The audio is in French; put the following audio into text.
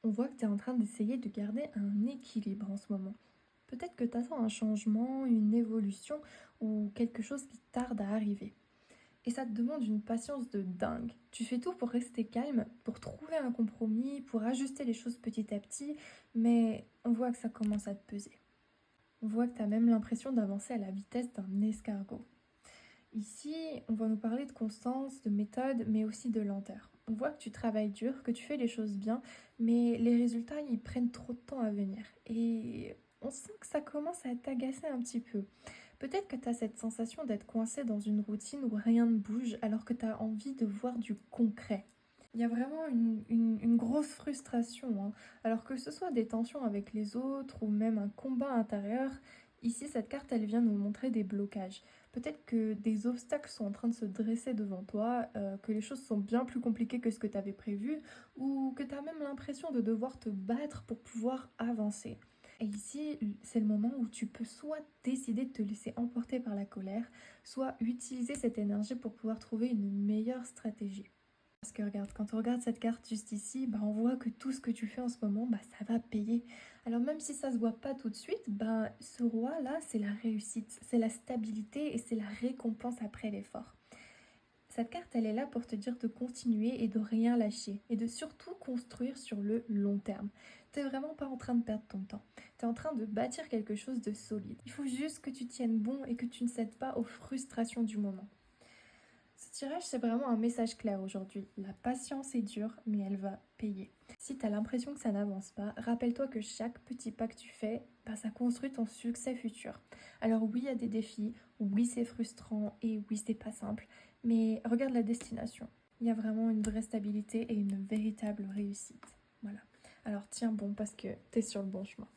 On voit que tu es en train d'essayer de garder un équilibre en ce moment. Peut-être que tu attends un changement, une évolution ou quelque chose qui tarde à arriver. Et ça te demande une patience de dingue. Tu fais tout pour rester calme, pour trouver un compromis, pour ajuster les choses petit à petit, mais on voit que ça commence à te peser. On voit que tu as même l'impression d'avancer à la vitesse d'un escargot. Ici, on va nous parler de constance, de méthode, mais aussi de lenteur. On voit que tu travailles dur, que tu fais les choses bien, mais les résultats, ils prennent trop de temps à venir. Et on sent que ça commence à t'agacer un petit peu. Peut-être que tu as cette sensation d'être coincé dans une routine où rien ne bouge, alors que tu as envie de voir du concret. Il y a vraiment une grosse frustration, hein. Alors que ce soit des tensions avec les autres ou même un combat intérieur, ici cette carte elle vient nous montrer des blocages. Peut-être que des obstacles sont en train de se dresser devant toi, que les choses sont bien plus compliquées que ce que tu avais prévu ou que tu as même l'impression de devoir te battre pour pouvoir avancer. Et ici, c'est le moment où tu peux soit décider de te laisser emporter par la colère, soit utiliser cette énergie pour pouvoir trouver une meilleure stratégie. Parce que regarde, quand on regarde cette carte juste ici, on voit que tout ce que tu fais en ce moment, ça va payer. Alors même si ça se voit pas tout de suite, ce roi-là, c'est la réussite, c'est la stabilité et c'est la récompense après l'effort. Cette carte, elle est là pour te dire de continuer et de rien lâcher et de surtout construire sur le long terme. T'es vraiment pas en train de perdre ton temps. T'es en train de bâtir quelque chose de solide. Il faut juste que tu tiennes bon et que tu ne cèdes pas aux frustrations du moment. Ce tirage, c'est vraiment un message clair aujourd'hui. La patience est dure, mais elle va payer. Si tu as l'impression que ça n'avance pas, rappelle-toi que chaque petit pas que tu fais, ça construit ton succès futur. Alors oui, il y a des défis, oui, c'est frustrant et oui, c'est pas simple, mais regarde la destination. Il y a vraiment une vraie stabilité et une véritable réussite. Voilà. Alors tiens bon parce que tu es sur le bon chemin.